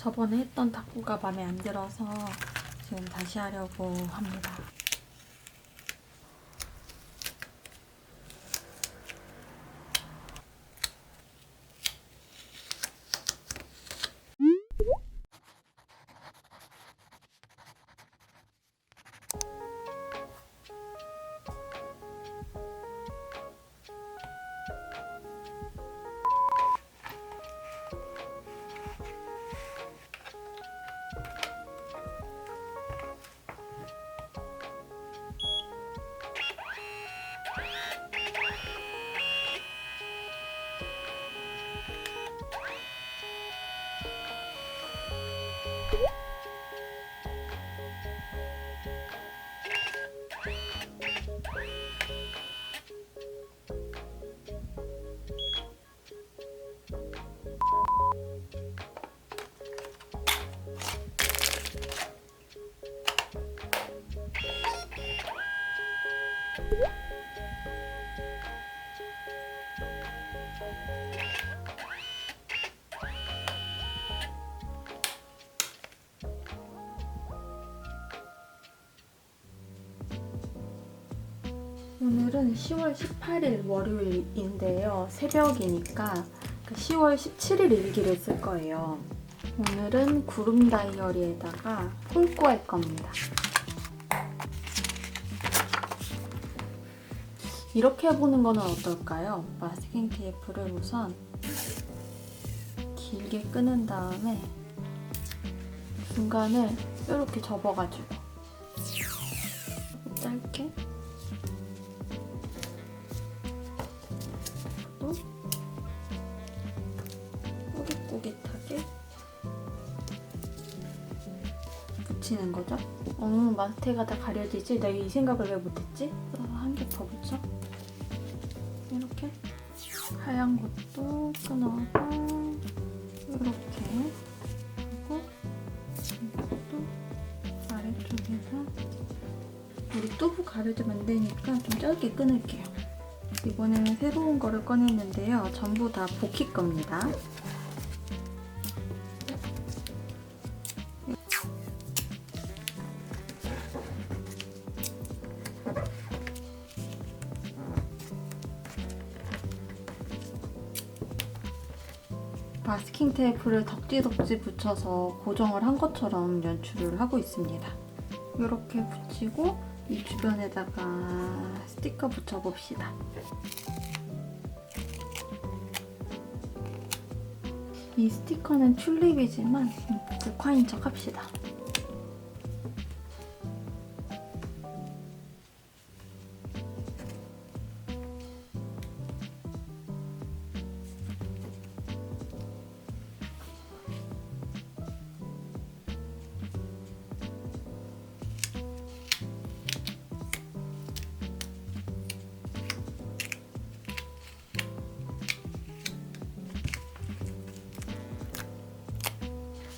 저번에 했던 탁구가 마음에 안 들어서 지금 다시 하려고 합니다. 오늘은 10월 18일 월요일인데요. 새벽이니까 10월 17일 일기를 쓸 거예요. 오늘은 구름 다이어리에다가 폴꼬할 겁니다. 이렇게 해보는 거는 어떨까요? 마스킹 테이프를 우선 길게 끄는 다음에 중간을 이렇게 접어가지고 짧게 또 꼬깃꼬깃하게 붙이는 거죠. 마스테가 다 가려지지? 내가 이 생각을 왜 못했지? 한 개 더 붙여. 이렇게 하얀 것도 끊어서 이렇게 하고 이것도 아래쪽에서 우리 뚜부 가려지면 안 되니까 좀 짧게 끊을게요. 이번에는 새로운 거를 꺼냈는데요. 전부 다 보키 겁니다. 마스킹 테이프를 덕지덕지 붙여서 고정을 한 것처럼 연출을 하고 있습니다. 이렇게 붙이고 이 주변에다가 스티커 붙여봅시다. 이 스티커는 튤립이지만 국화인 척 합시다.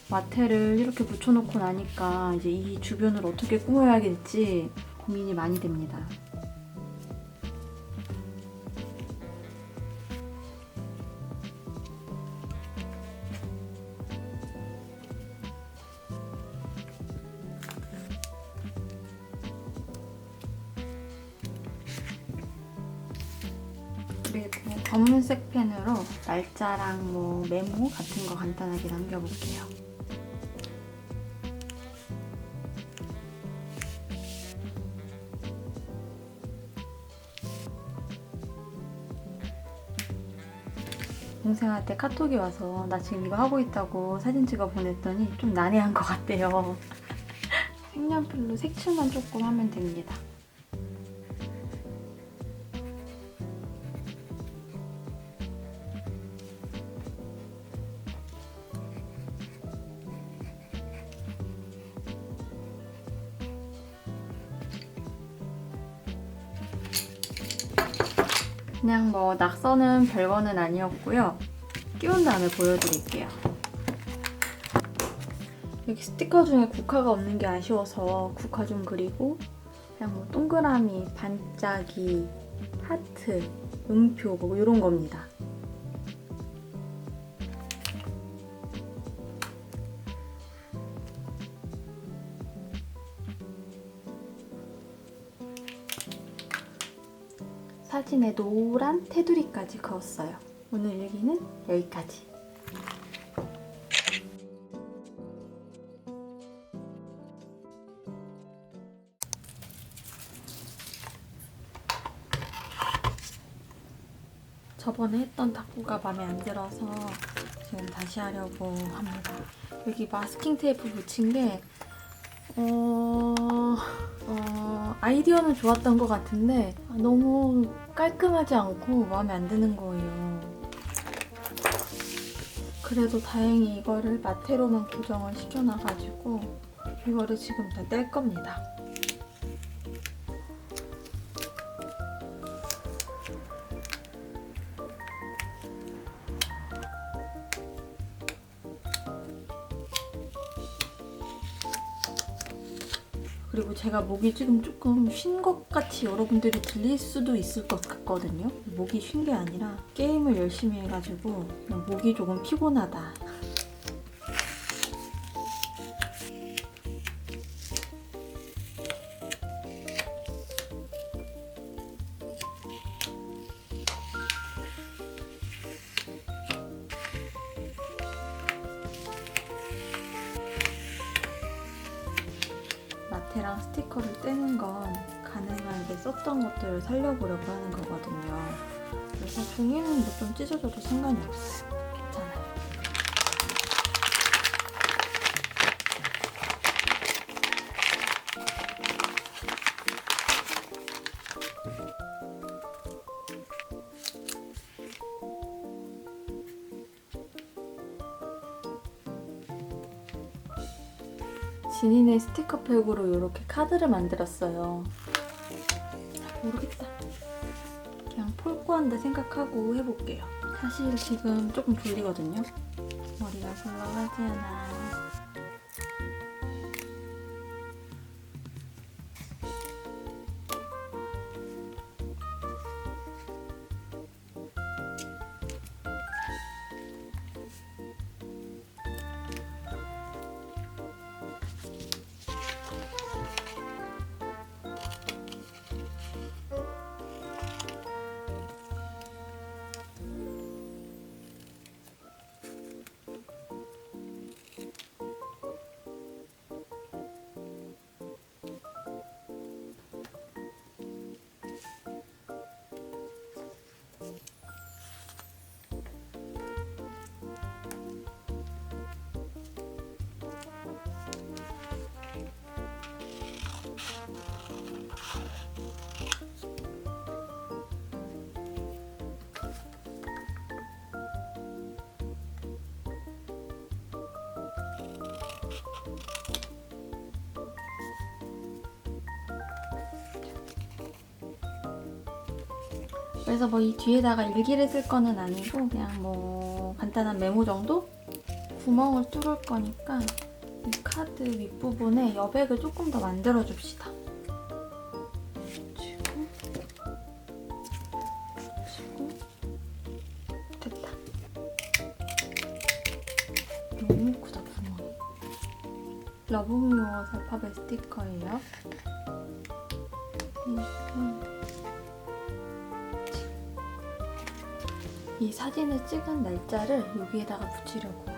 마테를 이렇게 붙여놓고 나니까 이제 이 주변을 어떻게 꾸며야 될지 고민이 많이 됩니다. 그리고 검은색 펜으로 날짜랑 메모 같은 거 간단하게 남겨볼게요. 동생한테 카톡이 와서 나 지금 이거 하고 있다고 사진 찍어 보냈더니 좀 난해한 것 같대요. 색연필로 색칠만 조금 하면 됩니다. 그냥 낙서는 별거는 아니었고요. 끼운 다음에 보여드릴게요. 여기 스티커 중에 국화가 없는 게 아쉬워서 국화 좀 그리고 그냥 동그라미, 반짝이, 하트, 음표 이런 겁니다. 사진에 노란 테두리까지 그었어요. 오늘 일기는 여기까지. 저번에 했던 닦구가 마음에 안 들어서 지금 다시 하려고 합니다. 여기 마스킹 테이프 붙인 게 아이디어는 좋았던 것 같은데 너무 깔끔하지 않고 마음에 안 드는 거예요. 그래도 다행히 이거를 마테로만 고정을 시켜놔가지고 이거를 지금 다 뗄 겁니다. 그리고 제가 목이 지금 조금 쉰 것 같이 여러분들이 들릴 수도 있을 것 같거든요. 목이 쉰 게 아니라 게임을 열심히 해가지고 그냥 목이 조금 피곤하다. 마테랑 스티커를 떼는 건 가능하게 썼던 것들을 살려보려고 하는 거거든요. 그래서 종이는 뭐 좀 찢어져도 상관이 없어요. 괜찮아요. 지니네 스티커팩으로 이렇게 카드를 만들었어요. 모르겠다. 그냥 폴꾸한다 생각하고 해볼게요. 사실 지금 조금 졸리거든요. 머리가 굴러가지 않아. 그래서 뭐 이 뒤에다가 일기를 쓸 거는 아니고 그냥 뭐 간단한 메모 정도? 구멍을 뚫을 거니까 이 카드 윗부분에 여백을 조금 더 만들어 줍시다. 붙이고 됐다. 너무 크다 구멍이. 러브미 워스 알파벳 스티커예요. 이 사진을 찍은 날짜를 여기에다가 붙이려고요.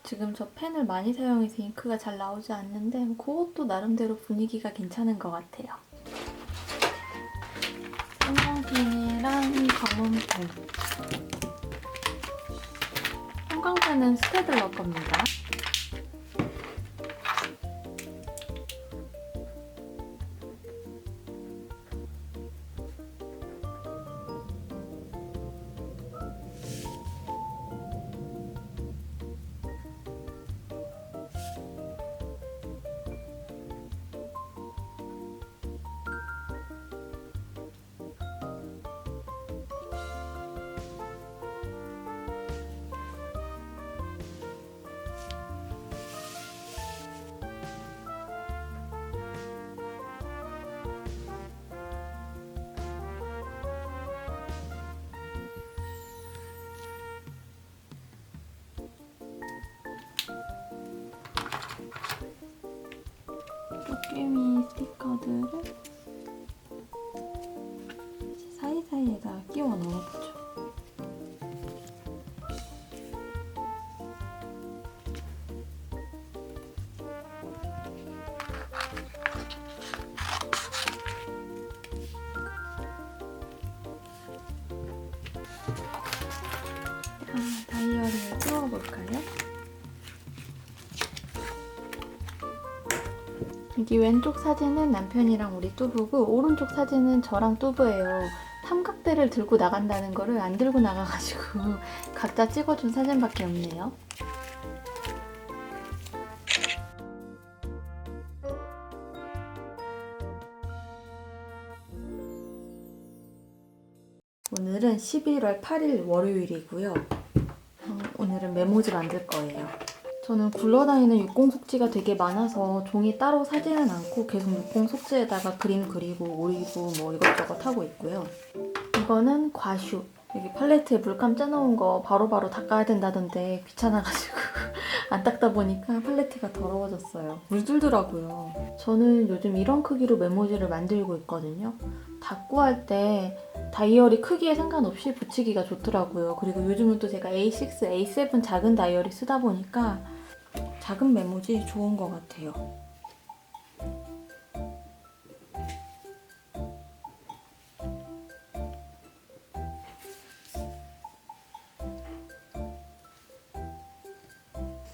지금 저 펜을 많이 사용해서 잉크가 잘 나오지 않는데 그것도 나름대로 분위기가 괜찮은 것 같아요. 형광펜이랑 검은펜. 형광펜은 스테블러 겁니다. 쭈꾸미 스티커들을 사이사이에다 끼워 넣어보죠. 다이어리를 띄워볼까요? 여기 왼쪽 사진은 남편이랑 우리 뚜부고 오른쪽 사진은 저랑 뚜부예요. 삼각대를 들고 나간다는 거를 안 들고 나가가지고 각자 찍어준 사진밖에 없네요. 오늘은 11월 8일 월요일이고요. 오늘은 메모지 만들 거예요. 저는 굴러다니는 육공속지가 되게 많아서 종이 따로 사지는 않고 계속 육공속지에다가 그림 그리고 오리고 뭐 이것저것 하고 있고요. 이거는 과슈. 여기 팔레트에 물감 짜놓은 거 바로바로 닦아야 된다던데 귀찮아가지고 안 닦다 보니까 팔레트가 더러워졌어요. 물 들더라고요. 저는 요즘 이런 크기로 메모지를 만들고 있거든요. 닦고 할 때 다이어리 크기에 상관없이 붙이기가 좋더라고요. 그리고 요즘은 또 제가 A6, A7 작은 다이어리 쓰다 보니까 작은 메모지 좋은 것 같아요.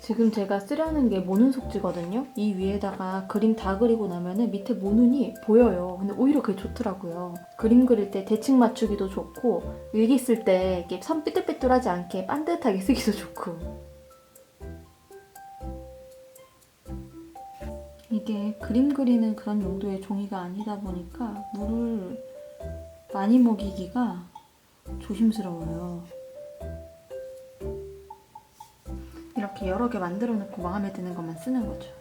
지금 제가 쓰려는 게 모눈 속지거든요. 이 위에다가 그림 다 그리고 나면은 밑에 모눈이 보여요. 근데 오히려 그게 좋더라고요. 그림 그릴 때 대칭 맞추기도 좋고 일기 쓸 때 이렇게 선 삐뚤삐뚤하지 않게 반듯하게 쓰기도 좋고. 이게 그림 그리는 그런 용도의 종이가 아니다 보니까 물을 많이 먹이기가 조심스러워요. 이렇게 여러 개 만들어 놓고 마음에 드는 것만 쓰는 거죠.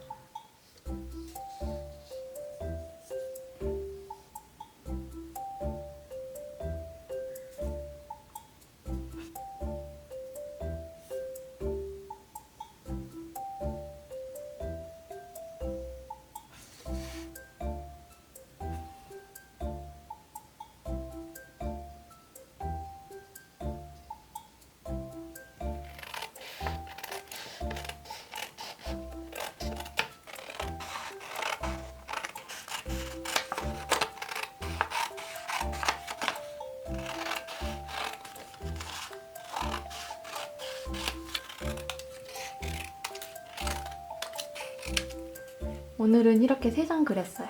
오늘은 이렇게 3장 그렸어요.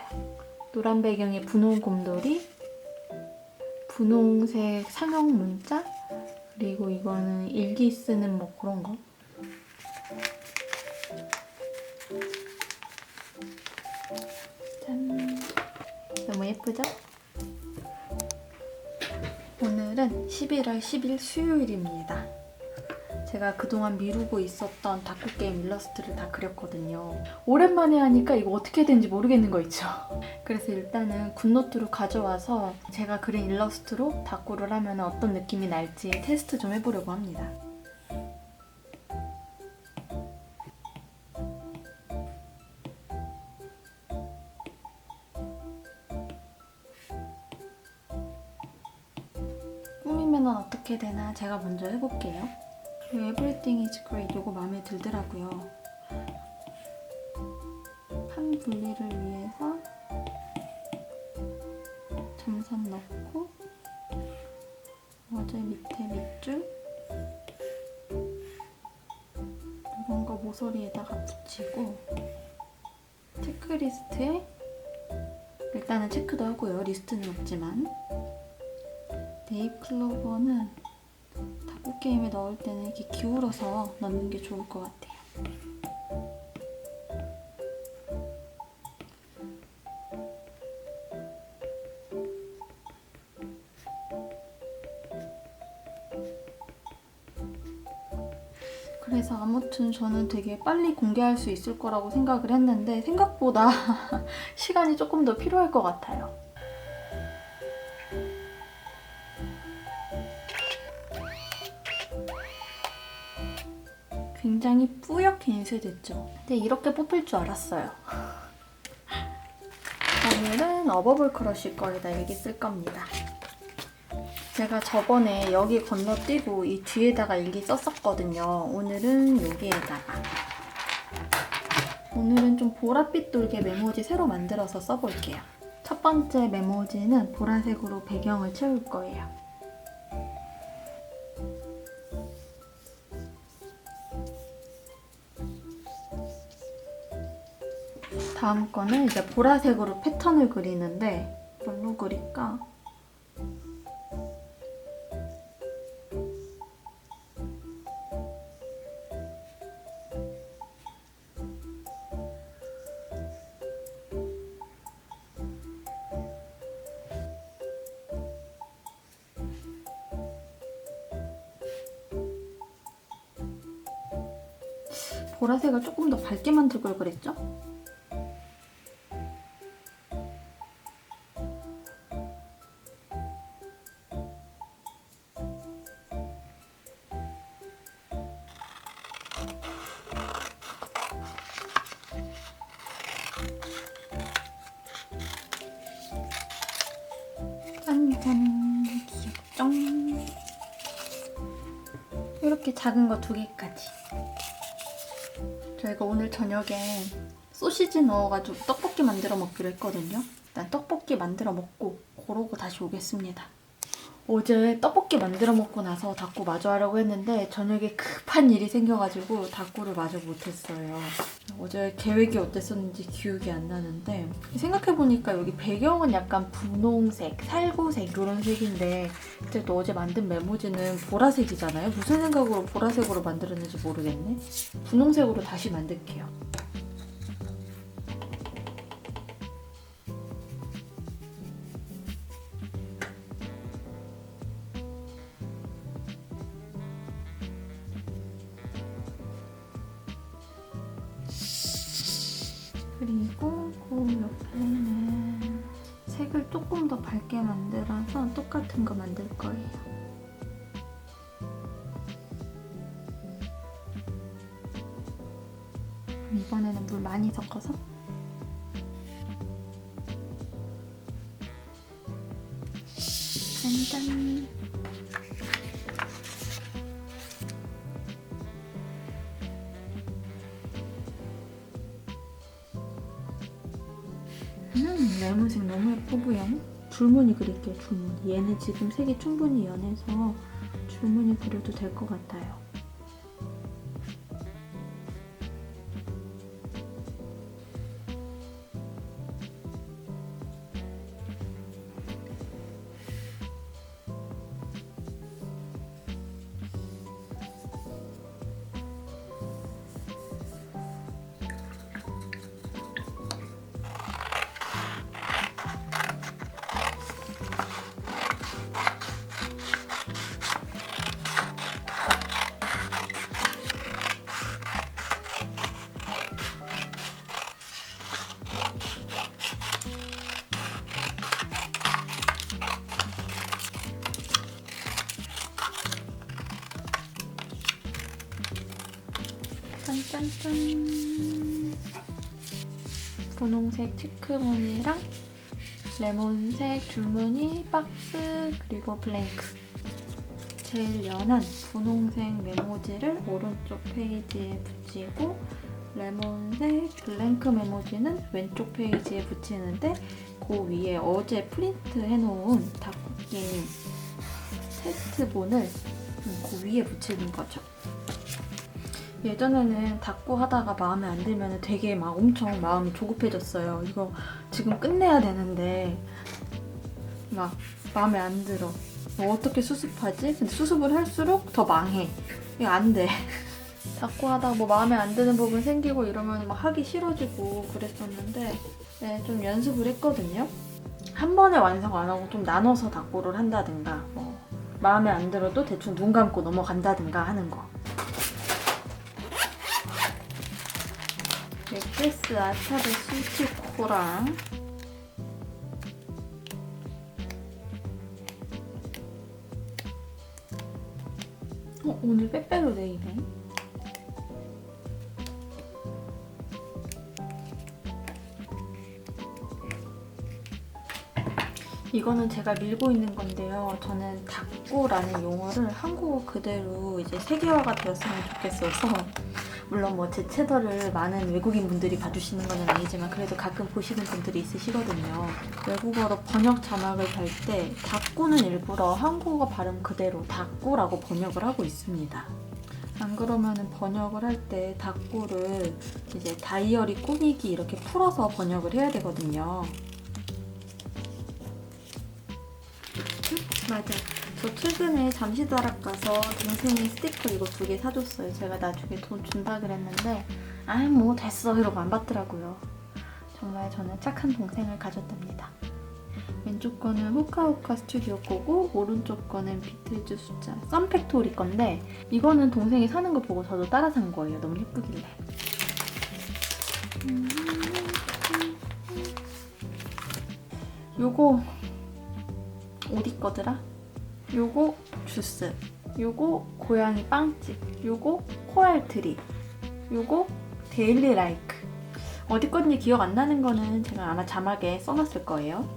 노란 배경에 분홍 곰돌이, 분홍색 상형 문자, 그리고 이거는 일기 쓰는 뭐 그런 거. 짠! 너무 예쁘죠? 오늘은 11월 10일 수요일입니다. 제가 그동안 미루고 있었던 다쿠게임 일러스트를 다 그렸거든요. 오랜만에 하니까 이거 어떻게 된지 모르겠는 거 있죠? 그래서 일단은 굿노트로 가져와서 제가 그린 일러스트로 다쿠를 하면 어떤 느낌이 날지 테스트 좀 해보려고 합니다. 꾸미면 어떻게 되나 제가 먼저 해볼게요. Everything is great 이거 마음에 들더라고요. 판 분리를 위해서 점선 넣고 어제 밑에 밑줄 이런 거 모서리에다가 붙이고 체크리스트에 일단은 체크도 하고요. 리스트는 없지만 네잎 클로버는 다쿠게임에 넣을 때는 이렇게 기울어서 넣는 게 좋을 것 같아요. 그래서 아무튼 저는 되게 빨리 공개할 수 있을 거라고 생각을 했는데 생각보다 시간이 조금 더 필요할 것 같아요. 굉장히 뿌옇게 인쇄됐죠? 근데 이렇게 뽑힐 줄 알았어요. 오늘은 어버블 크러쉬 거에다 일기 쓸 겁니다. 제가 저번에 여기 건너뛰고 이 뒤에다가 일기 썼었거든요. 오늘은 여기에다가. 오늘은 좀 보랏빛 돌게 메모지 새로 만들어서 써볼게요. 첫 번째 메모지는 보라색으로 배경을 채울 거예요. 다음 거는 이제 보라색으로 패턴을 그리는데 뭘로 그릴까? 보라색을 조금 더 밝게 만들 걸 그랬죠? 짠짠, 귀엽죠? 이렇게 작은 거 2개까지. 저희가 오늘 저녁에 소시지 넣어가지고 떡볶이 만들어 먹기로 했거든요. 일단 떡볶이 만들어 먹고 그러고 다시 오겠습니다. 어제 떡볶이 만들어 먹고 나서 닦고 마저 하려고 했는데 저녁에 급한 일이 생겨가지고 닦고를 마저 못했어요. 어제 계획이 어땠었는지 기억이 안 나는데 생각해보니까 여기 배경은 약간 분홍색, 살구색 이런 색인데 그때 또 어제 만든 메모지는 보라색이잖아요. 무슨 생각으로 보라색으로 만들었는지 모르겠네. 분홍색으로 다시 만들게요. 그리고 그 옆에는 색을 조금 더 밝게 만들어서 똑같은 거 만들 거예요. 이번에는 물 많이 섞어서 짠짠. 레몬색 너무 예쁘고요. 줄무늬 그릴게요. 줄무늬. 얘는 지금 색이 충분히 연해서 줄무늬 그려도 될 것 같아요. 짠짠짠. 분홍색 체크무늬랑 레몬색 줄무늬 박스 그리고 블랭크. 제일 연한 분홍색 메모지를 오른쪽 페이지에 붙이고 레몬색 블랭크 메모지는 왼쪽 페이지에 붙이는데 그 위에 어제 프린트 해놓은 닭볶이 테스트본을 그 위에 붙이는 거죠. 예전에는 닦고 하다가 마음에 안 들면 되게 막 엄청 마음이 조급해졌어요. 이거 지금 끝내야 되는데 막 마음에 안 들어. 어떻게 수습하지? 근데 수습을 할수록 더 망해. 이거 안 돼. 닦고 하다가 뭐 마음에 안 드는 부분 생기고 이러면 막 하기 싫어지고 그랬었는데 네, 좀 연습을 했거든요. 한 번에 완성 안 하고 좀 나눠서 닦고를 한다든가 뭐 마음에 안 들어도 대충 눈 감고 넘어간다든가 하는 거. 넥레스 아차드 스티코랑 오늘 빼빼로 데이네. 이거는 제가 밀고 있는 건데요. 저는 닭구라는 용어를 한국어 그대로 이제 세계화가 되었으면 좋겠어서, 물론 뭐 제 채널을 많은 외국인 분들이 봐주시는 건 아니지만 그래도 가끔 보시는 분들이 있으시거든요. 외국어로 번역 자막을 달 때 닭구는 일부러 한국어 발음 그대로 닭구라고 번역을 하고 있습니다. 안 그러면은 번역을 할 때 닭구를 이제 다이어리 꾸미기 이렇게 풀어서 번역을 해야 되거든요. 맞아. 저 최근에 잠시다락 가서 동생이 스티커 이거 2개 사줬어요. 제가 나중에 돈 준다 그랬는데 뭐 됐어 이러고 안 받더라고요. 정말 저는 착한 동생을 가졌답니다. 왼쪽 거는 후카후카 스튜디오 거고 오른쪽 거는 비틀즈 숫자 썬팩토리 건데 이거는 동생이 사는 거 보고 저도 따라 산 거예요. 너무 예쁘길래. 요거 어디 거더라? 요거 주스, 요거 고양이 빵집, 요거 코랄트리, 요거 데일리 라이크. 어디 건지 기억 안 나는 거는 제가 아마 자막에 써놨을 거예요.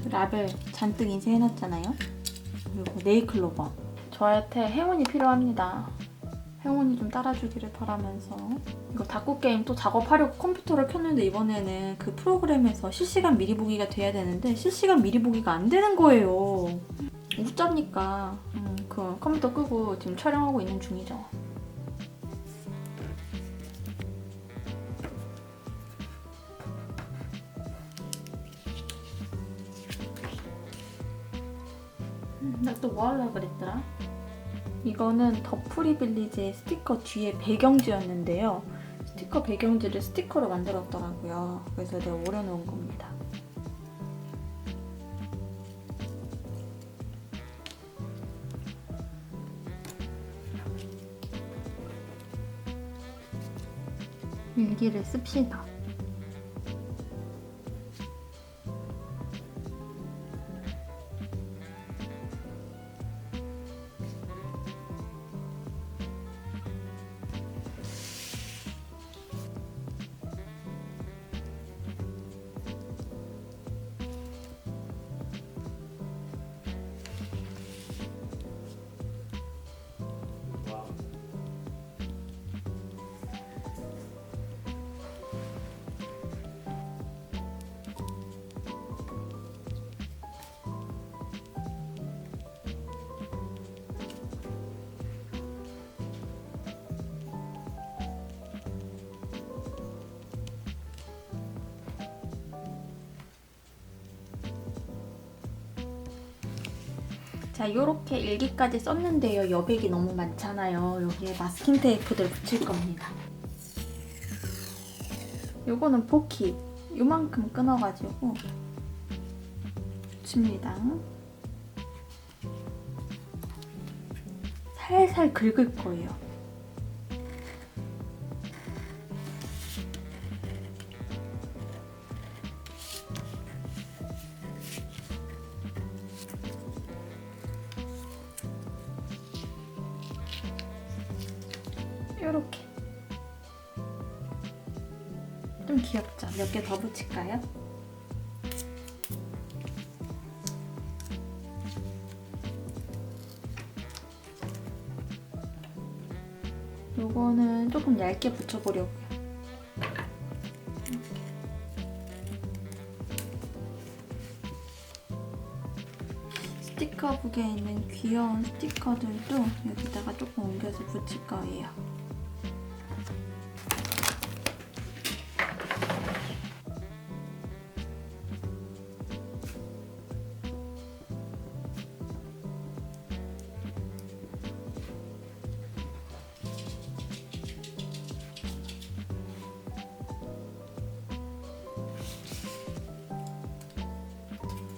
라벨 잔뜩 인쇄해놨잖아요. 그리고 네일클로버. 저한테 행운이 필요합니다. 행운이 좀 따라주기를 바라면서. 이거 닭구 게임 또 작업하려고 컴퓨터를 켰는데 이번에는 그 프로그램에서 실시간 미리 보기가 돼야 되는데 실시간 미리 보기가 안 되는 거예요. 어쩌니까 그 컴퓨터 끄고 지금 촬영하고 있는 중이죠. 나 또 뭐 하려고 그랬더라? 이거는 더 프리빌리지의 스티커 뒤에 배경지였는데요. 스티커 배경지를 스티커로 만들었더라고요. 그래서 내가 오려놓은 겁니다. 일기를 씁시다. 자, 이렇게 일기까지 썼는데요. 여백이 너무 많잖아요. 여기에 마스킹 테이프들 붙일 겁니다. 요거는 포키. 요만큼 끊어가지고 붙입니다. 살살 긁을 거예요. 요렇게. 좀 귀엽죠? 몇 개 더 붙일까요? 요거는 조금 얇게 붙여보려고요. 스티커북에 있는 귀여운 스티커들도 여기다가 조금 옮겨서 붙일 거예요.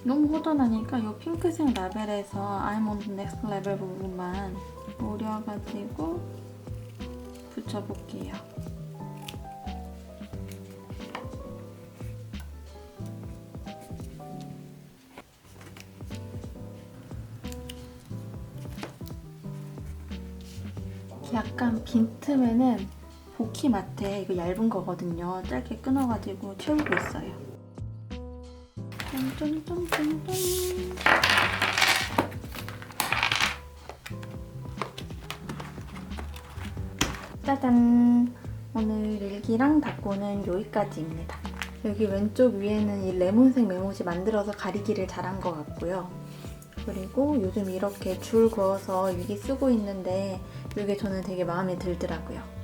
너무 허전하니까 이 핑크색 라벨에서 I'm on the next level 부분만 오려가지고 붙여볼게요. 약간 빈틈에는 보키마트에 이거 얇은 거거든요. 짧게 끊어가지고 채우고 있어요. 짠짠짠짠짠. 짜잔! 오늘 일기랑 닦고는 여기까지입니다. 여기 왼쪽 위에는 이 레몬색 메모지 만들어서 가리기를 잘한 것 같고요. 그리고 요즘 이렇게 줄 그어서 일기 쓰고 있는데 이게 저는 되게 마음에 들더라고요.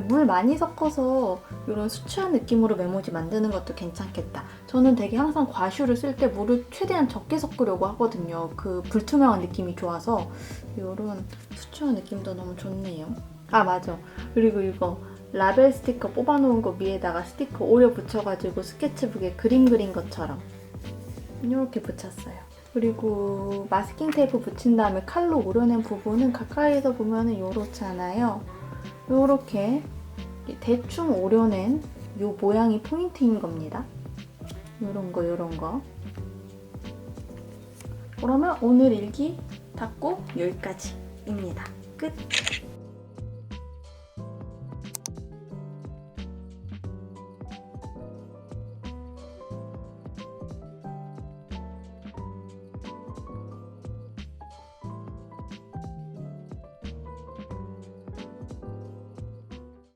물 많이 섞어서 이런 수채화 느낌으로 메모지 만드는 것도 괜찮겠다. 저는 되게 항상 과슈를 쓸 때 물을 최대한 적게 섞으려고 하거든요. 그 불투명한 느낌이 좋아서 이런 수채화 느낌도 너무 좋네요. 아 맞아. 그리고 이거 라벨 스티커 뽑아놓은 거 위에다가 스티커 오려 붙여가지고 스케치북에 그림 그린 것처럼 이렇게 붙였어요. 그리고 마스킹 테이프 붙인 다음에 칼로 오려낸 부분은 가까이서 보면 이렇잖아요. 이렇게 대충 오려낸 이 모양이 포인트인 겁니다. 이런 거. 그러면 오늘 일기 닦고 여기까지입니다. 끝!